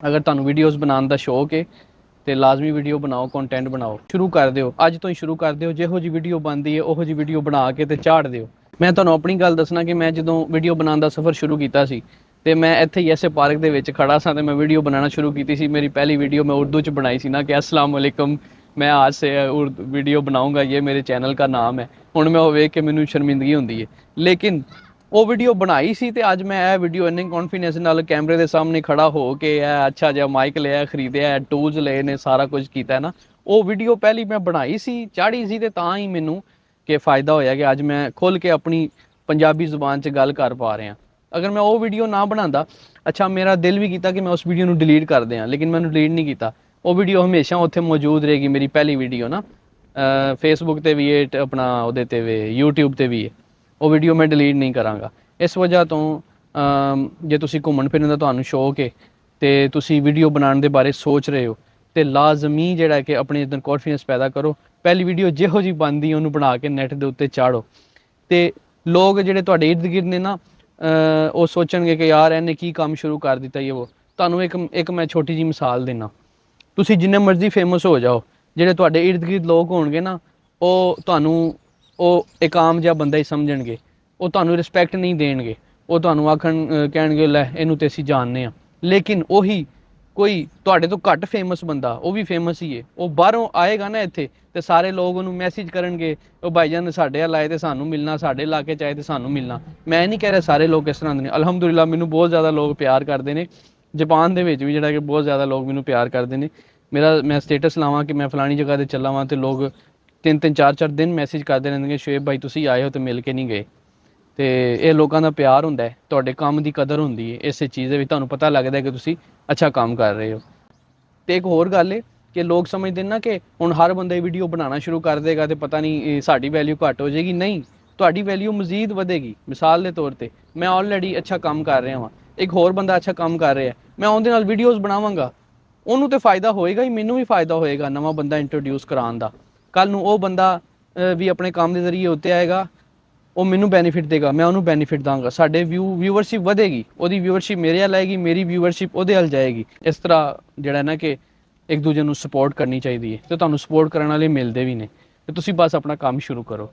अगर तुहानू वीडियोज़ बनाने का शौक है तो लाजमी वीडियो बनाओ, कंटेंट बनाओ, शुरू कर दिओ, अज तो ही शुरू कर दिओ। जिहो जी वीडियो बनती है उहो जी वीडियो बना के ते झाड़ दिओ। मैं तुहानू अपनी गल दसना कि मैं जो वीडियो बनाने का सफ़र शुरू किया तो मैं इत्थे ही ऐसे पार्क के विच खड़ा सा, तो मैं वीडियो बनाना शुरू की सी। मेरी पहली वीडियो मैं उर्दू च बनाई सी ना कि अस्सलाम वालेकुम, मैं आज से वीडियो बनाऊँगा, ये मेरे चैनल का नाम है। हुण मैं वो वेख के मैनू शर्मिंदगी होंदी है, लेकिन वो वीडियो बनाई सी ते अज मैं यह वीडियो इन्ने कॉन्फिडेंस नाल कैमरे के सामने खड़ा हो के अच्छा जिहा माइक लिया, खरीदया, टूल्स लए ने, सारा कुछ किया है ना। वो वीडियो पहली मैं बनाई सी, चाढ़ी सी, ते तां ही मैनू कि फ़ायदा होया कि अज मैं खुल के अपनी पंजाबी जुबान च गल कर पा रहा। अगर मैं वो वीडियो ना बनाता, अच्छा मेरा दिल भी किया कि मैं उस वीडियो को डिलीट कर दें, लेकिन मैंने डिलीट नहीं किया। वो वीडियो हमेशा उत्थे मौजूद रहेगी, मेरी पहली वीडियो ना। फेसबुक ते भी है, अपना उहदे ते भी, यूट्यूब ते भी है। वो वीडियो मैं डिलीट नहीं कराँगा। इस वजह तो जे तुसी घूमन फिरन का तुहानू शौक है तो तुसी वीडियो बनाने के बारे सोच रहे हो तो लाजमी जिहड़ा कि अपने अंदर कॉन्फिडेंस पैदा करो। पहली वीडियो जिहो जी बनती उन्होंने बना के नैट के उत्ते चाढ़ो, तो लोग जिहड़े तुहाडे इर्द गिर्द ने ना वो सोचणगे कि यार इन्हें की काम शुरू कर दिता। ये वो तुहानू एक मैं छोटी जी मिसाल देना, तुसी जिन्ने मर्जी फेमस हो जाओ, जिहड़े तुहाडे इर्द गिर्द लोग होणगे ना, वो तुहानू वो एक आम जिहा बंदा ही समझणगे, वो तुहानू रिस्पैक्ट नहीं देणगे। वो तुहानू आखण कहणगे लै इहनू ते असीं जानने आ। लेकिन उही कोई तुहाडे तो घट फेमस बंदा, वो भी फेमस ही है, वो बाहरों आएगा ना इत्थे ते सारे लोग उन्होंने मैसेज करनगे, ओ भाईजान साडे हल आए तो सानू मिलना, साडे इलाके च आए तो सानू मिलना। मैं नहीं कह रहा सारे लोग इस तरह दे ने, अलहमदुलिल्लाह मैनू बहुत ज़्यादा लोग प्यार करते हैं। जापान दे विच भी जिहड़ा कि बहुत ज़्यादा लोग मैनू प्यार करते हैं। मेरा मैं स्टेटस लावां कि मैं फलानी जगह ते चला वां तो लोग 3-3 4-4 दिन मैसेज करते रहंदे, शुएब भाई तुसी आए हो तो मिल के नहीं गए। तो ये लोगों का प्यार हुंदा है, तुहाडे काम की कदर होंदी है, इस चीज़ में तुहानू पता लगता है कि तुसी अच्छा काम कर रहे हो। तो एक होर गल है कि लोग समझते ना कि हुण हर बंदा वीडियो बनाना शुरू कर देगा तो पता नहीं साडी वैल्यू घट हो जाएगी। नहीं, तुहाडी वैल्यू मजीद वधेगी। मिसाल के तौर पर मैं ऑलरेडी अच्छा काम कर रहा हाँ, एक होर बंदा अच्छा काम कर रहा है, मैं उहदे नाल वीडियोज़ बनावांगा, उन्होंने तो फ़ायदा होएगा ही, मैनू भी फ़ायदा होएगा नवा बंदा इंट्रोड्यूस कराने का। कल नू वो बंदा भी अपने काम के जरिए उत्ते आएगा, वो मैनू बैनीफिट देगा, मैं उन्होंने बैनीफिट दाँगा, साढ़े व्यूवरशिप वधेगी, वो व्यूवरशिप मेरे हल आएगी, मेरी व्यूवरशिप उहदे हल जाएगी। इस तरह जिहड़ा ना कि एक दूजे को सपोर्ट करनी चाहिए, तो तुहानू सपोर्ट करने वाले मिलते भी ने, तो तुसी बस अपना काम शुरू करो।